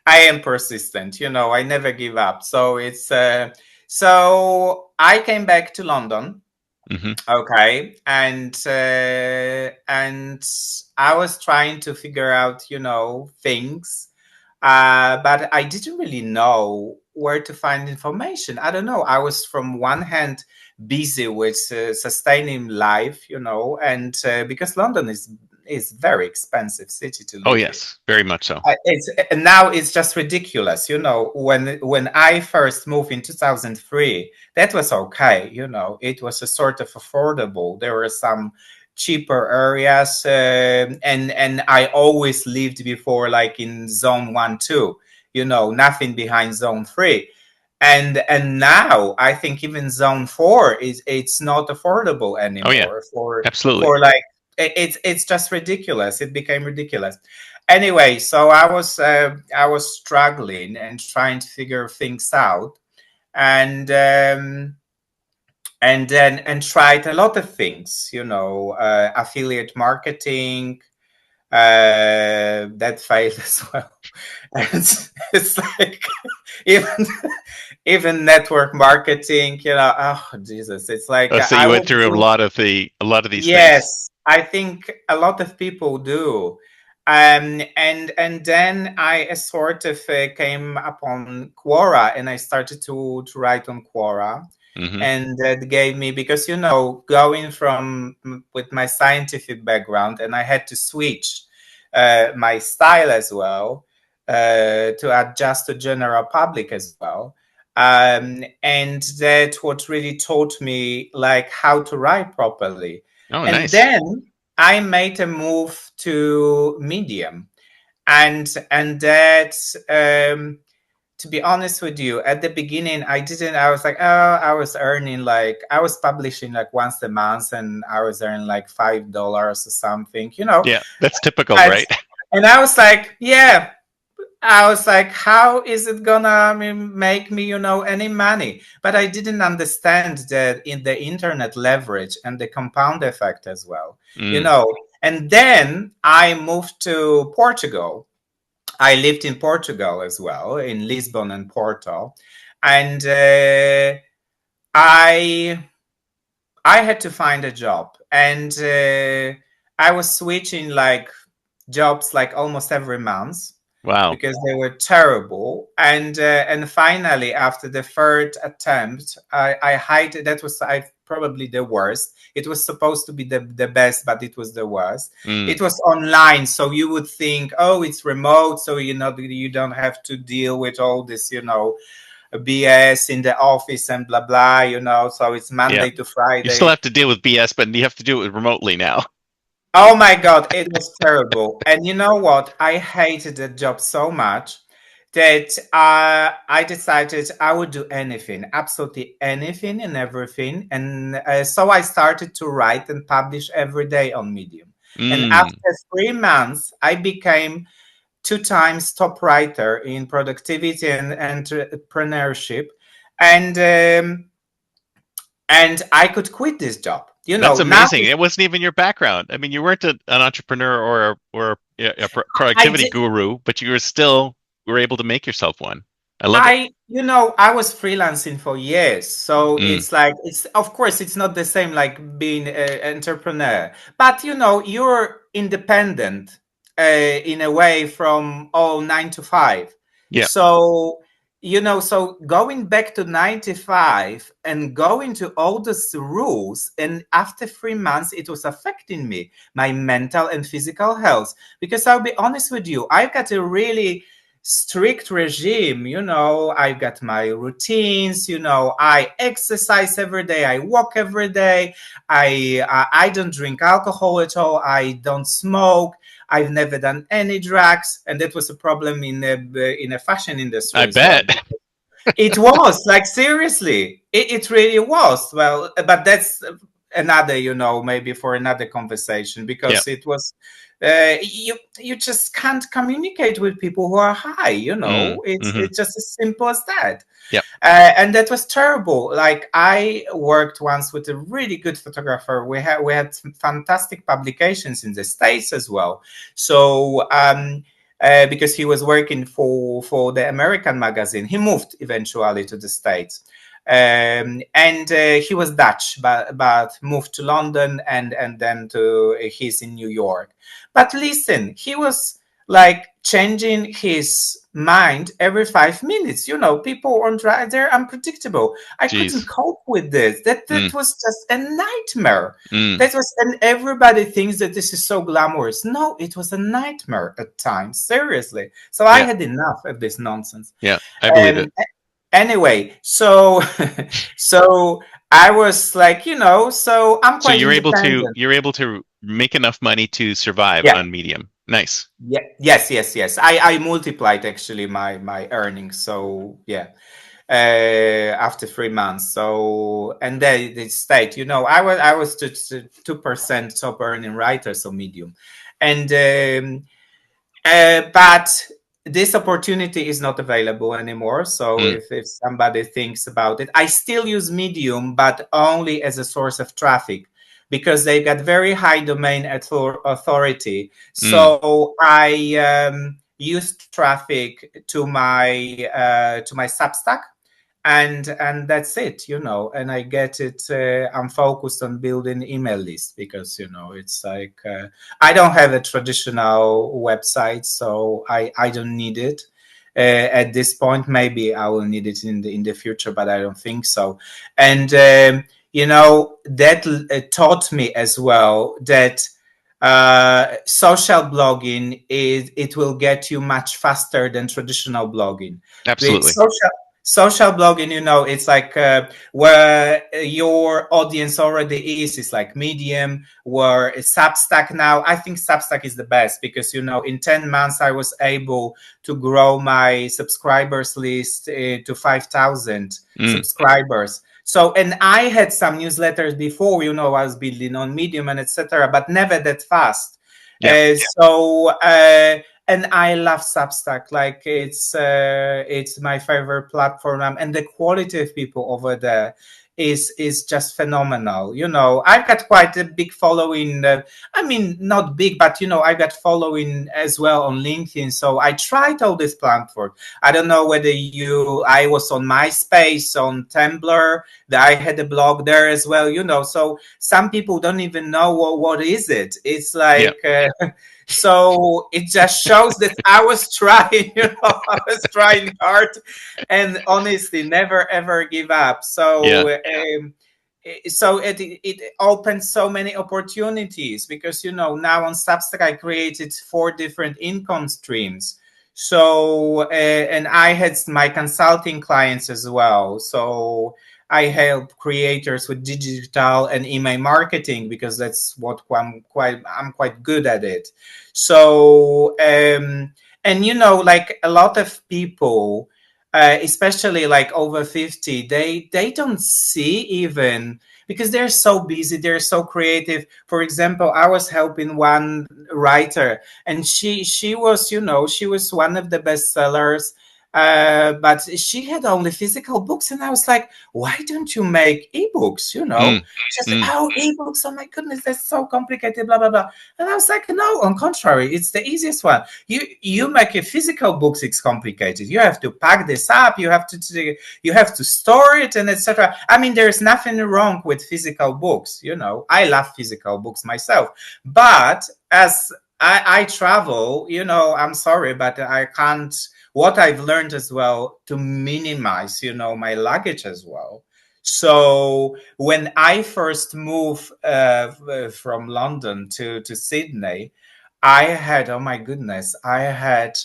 C: I am persistent, I never give up. So so I came back to London.
B: Hmm.
C: Okay. And I was trying to figure out, things. But I didn't really know where to find information. I don't know. I was from one hand busy with sustaining life, and because London is very expensive city to
B: Oh,
C: live in.
B: yes. Very much so.
C: Now it's just ridiculous. When I first moved in 2003, that was okay. It was a sort of affordable. There were some cheaper areas, and I always lived before like in zone 1, 2. Nothing behind zone 3. And now I think even zone 4 it's not affordable
B: Oh, yeah.
C: anymore
B: Absolutely.
C: for like it's just ridiculous. It became ridiculous. Anyway, so I was struggling and trying to figure things out, and tried a lot of things, affiliate marketing, that failed as well. And it's like even even network marketing, oh Jesus, it's like
B: So
C: I
B: you went
C: would
B: through a
C: do.
B: lot of these things.
C: Yes, I think a lot of people do. And then I sort of came upon Quora, and I started to write on Quora.
B: Hmm.
C: And that gave me, because, going from with my scientific background, and I had to switch my style as well to adjust to general public as well. And that what really taught me like how to write properly.
B: Oh,
C: And
B: nice.
C: then I made a move to Medium, and that, to be honest with you, at the beginning I was like, oh, I was publishing like once a month, and I was earning like $5 or something.
B: Yeah, that's typical,
C: As
B: right?
C: And I was like, yeah. I was like, how is it gonna make me, any money? But I didn't understand that in the internet leverage and the compound effect as well, you
B: Mm.
C: know. And then I moved to Portugal. I lived in Portugal as well, in Lisbon and Porto, and I I had to find a job, and I was switching like jobs like almost every month
B: Wow.
C: because they were terrible. And finally, after the third attempt, I hid. That was probably the worst. It was supposed to be the best, but it was the worst.
B: Mm.
C: It was online, so you would think, oh, it's remote, so you don't have to deal with all this, BS in the office and blah blah. So it's
B: Yeah.
C: Monday to
B: You still
C: Friday.
B: have to deal with BS, but you have to do it remotely now.
C: Oh my God, it was terrible. And you know what? I hated the job so much that I decided I would do anything, absolutely anything and everything. And so I started to write and publish every day on Medium. And
B: Mm.
C: after 3 months, I became 2 times top writer in productivity and entrepreneurship. And and I could quit this job.
B: That's
C: Now
B: amazing. It wasn't even your background. I mean, you weren't an entrepreneur or a
C: I
B: productivity
C: did.
B: guru, but you were able to make yourself one. I love it.
C: I was freelancing for years, so
B: Mm.
C: it's like it's of course it's not the same like being an entrepreneur, but you're independent in a way from all 9 to 5.
B: Yeah.
C: So so going back to 95 and going to all these rules, and after 3 months, it was affecting me, my mental and physical health. Because I'll be honest with you, I've got a really strict regime. I got my routines. I exercise every day, I walk every day, I don't drink alcohol at all, I don't smoke, I've never done any drugs. And that was a problem in the fashion industry
B: I
C: as well.
B: bet.
C: It was like, seriously, it really was. Well, but that's another, maybe for another conversation,
B: Yeah.
C: because it was you just can't communicate with people who are high.
B: Mm. Hmm.
C: It's just as simple as that.
B: Yep.
C: And that was terrible. Like, I worked once with a really good photographer. We had some fantastic publications in the States as well. So because he was working for the American magazine, he moved eventually to the States. And he was Dutch, but moved to London, and then he's in New York. But listen, he was like changing his mind every 5 minutes. People on drive, they're unpredictable. I couldn't
B: Jeez.
C: cope with this. That
B: Mm.
C: was just a nightmare.
B: Mm.
C: That was, and everybody thinks that this is so glamorous. No, it was a nightmare at times. Seriously. So I
B: Yeah.
C: had enough of this nonsense.
B: Yeah. I believe it.
C: Um, anyway, so so I was like, so I'm
B: So
C: quite independent.
B: you're able to make enough money to survive
C: Yeah.
B: on Medium. Nice.
C: Yeah. Yes. I multiplied actually my earnings. So yeah, after 3 months. So, and they state, I was 2% top earning writer, so Medium, and but this opportunity is not available anymore. So
B: Mm.
C: if somebody thinks about it, I still use Medium, but only as a source of traffic, because they got very high domain authority.
B: Mm.
C: So I use traffic to my Substack, and that's it. And I get it. I'm focused on building email lists, because it's like I don't have a traditional website, so I don't need it at this point. Maybe I will need it in the future, but I don't think so. And that taught me as well that social blogging it will get you much faster than traditional blogging. With
B: Absolutely.
C: social blogging, it's like where your audience already is. It's like Medium, where Substack now. I think Substack is the best, because in 10 months I was able to grow my subscribers list to 5,000
B: Mm.
C: subscribers. So, and I had some newsletters before, I was building on Medium and etc., but never that fast.
B: Yeah.
C: And I love Substack. Like it's my favorite platform, and the quality of people over there is just phenomenal. I've got quite a big following. I mean, not big, but I've got following as well on LinkedIn. So I tried all this platform. I don't know whether I was on MySpace, on Tumblr, that I had a blog there as well. So some people don't even know what is it. It's like. So it just shows that I was trying, I was trying hard, and honestly, never ever give up. So it opens so many opportunities because now on Substack I created 4 different income streams. So and I had my consulting clients as well. So I help creators with digital and email marketing because that's what I'm quite good at it. So and like a lot of people, especially like over 50, they don't see even because they're so busy, they're so creative. For example, I was helping one writer, and she was she was one of the best sellers, but she had only physical books, and I was like, why don't you make ebooks? Just ebooks, oh my goodness, that's so complicated, blah blah blah. And I was like, no, on contrary, it's the easiest one. You make a physical books, it's complicated. You have to pack this up, you have to store it, and etc. I mean, there's nothing wrong with physical books. I love physical books myself, but as I travel, I'm sorry, but I can't. What I've learned as well to minimize, my luggage as well. So when I first moved from London to Sydney, I had, oh my goodness, I had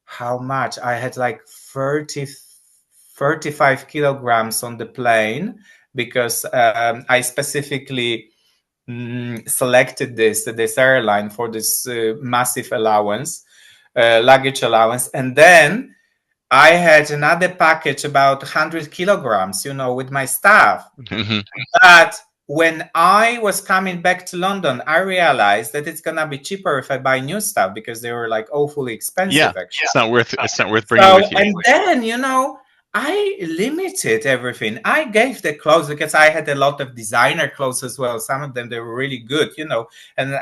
C: how much? I had like 35 kilograms on the plane because I specifically selected this airline for this massive allowance, luggage allowance. And then I had another package about 100 kilograms, with my stuff.
B: Mm-hmm.
C: But when I was coming back to London, I realized that it's gonna be cheaper if I buy new stuff because they were like awfully expensive.
B: Yeah,
C: actually,
B: it's not worth bringing with you.
C: And then I limited everything. I gave the clothes because I had a lot of designer clothes as well. Some of them they were really good, and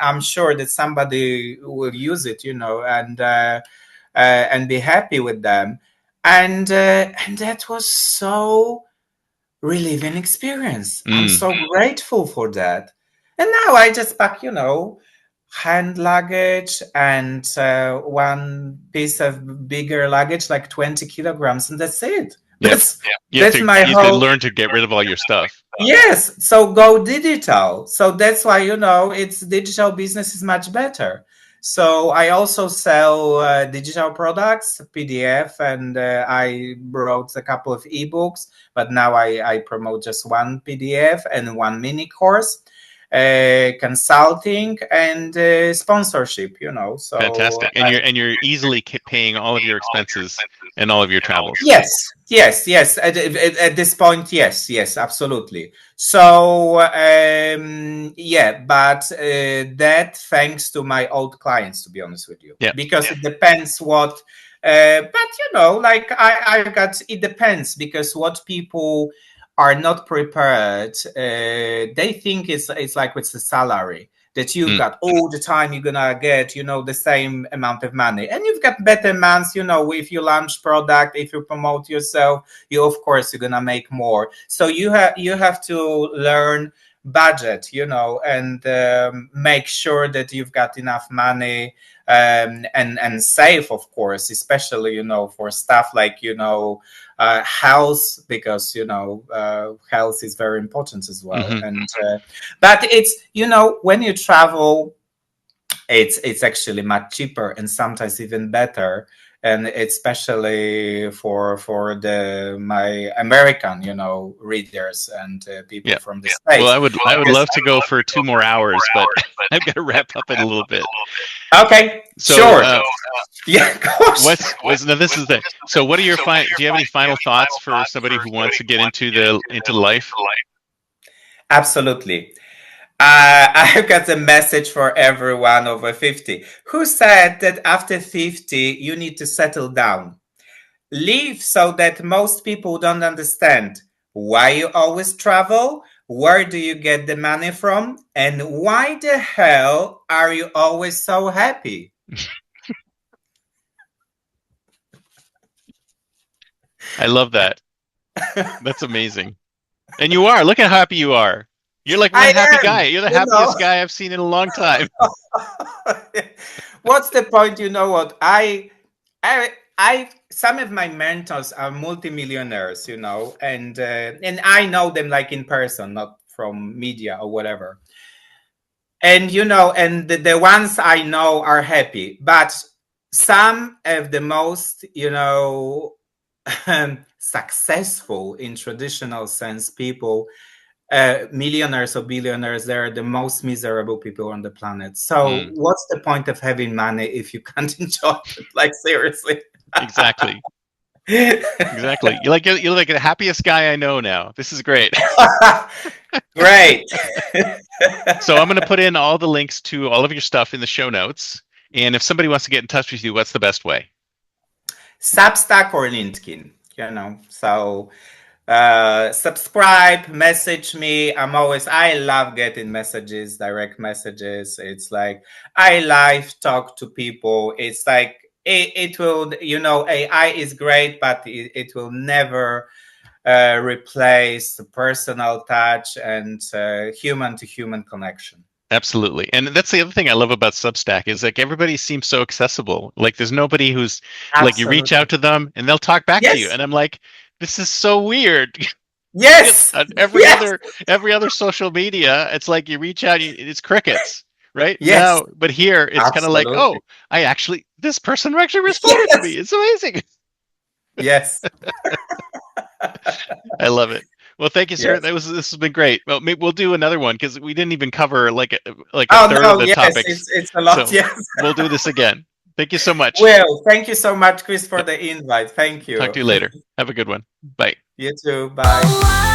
C: I'm sure that somebody will use it, and be happy with them. And that was so relieving experience. I'm so grateful for that. And now I just pack, hand luggage and one piece of bigger luggage, like 20 kilograms, and that's it. That's
B: you have to learn to get rid of all your stuff.
C: Yes. So go digital. So that's why, it's digital business is much better. So I also sell digital products, PDF, and I wrote a couple of ebooks, but now I promote just one PDF and one mini course, consulting and sponsorship. So
B: fantastic, and you're easily paying all of your expenses and all of your travels.
C: Yes. At this point, yes, absolutely. So but that thanks to my old clients, to be honest with you, because it depends what. But like I got, it depends because what people are not prepared, they think it's like with the salary that you've got all the time you're gonna get the same amount of money, and you've got better months if you launch product, if you promote yourself, of course you're gonna make more. So you have to learn budget and make sure that you've got enough money, and save, of course, especially for stuff like health, because health is very important as well. And but it's when you travel, it's actually much cheaper and sometimes even better, and especially for my American readers and people from the States.
B: Well, I would love to go for 2 more hours, but I've got to wrap up in a little bit.
C: Okay, so, sure. Yeah, of course.
B: So what are your do you have any final thoughts for somebody who wants to get into life?
C: Absolutely. I've got a message for everyone over 50. Who said that after 50, you need to settle down? Leave so that most people don't understand why you always travel, where do you get the money from, and why the hell are you always so happy?
B: I love that. That's amazing. And you are. Look at how happy you are. You're like one
C: I
B: happy
C: am,
B: guy. You're the
C: you know.
B: happiest guy I've seen in a long time.
C: What's the point? You know what? Some of my mentors are multimillionaires, you know, and I know them like in person, not from media or whatever. And you know, and the ones I know are happy, but some of the most, you know, successful in traditional sense people, millionaires or billionaires, they're the most miserable people on the planet. So
B: Mm,
C: what's the point of having money if you can't enjoy it? Like, seriously.
B: exactly. Exactly. You're like the happiest guy I know now. This is great.
C: Great.
B: So I'm going to put in all the links to all of your stuff in the show notes. And if somebody wants to get in touch with you, what's the best way?
C: Substack or LinkedIn, you know. So subscribe, message me. I love getting messages, direct messages. It's like I live talk to people. It's like it will, you know, AI is great, but it will never replace the personal touch and human to human connection.
B: Absolutely. And that's the other thing I love about Substack is like everybody seems so accessible. Like there's nobody who's like you reach
C: Absolutely.
B: out to them and they'll talk back to you.
C: Yes.
B: And I'm like, this is so weird.
C: Yes.
B: On
C: Yes.
B: every other social media, it's like you reach out, it's crickets, right?
C: Yes.
B: Now, but here it's kind of like,
C: Absolutely.
B: oh, this person actually responded to me.
C: Yes.
B: It's amazing.
C: Yes.
B: I love it. Well, thank you, sir.
C: Yes.
B: This has been great. Well, maybe we'll do another one because we didn't even cover like a
C: Oh
B: third of
C: no,
B: the
C: yes,
B: topics.
C: it's a lot.
B: So
C: Yes.
B: we'll do this again. Thank you so much.
C: Well, thank you so much, Chris, for the invite. Thank
B: Talk to
C: you.
B: you later. Have a good one. Bye.
C: You too.
A: Oh,
C: Bye.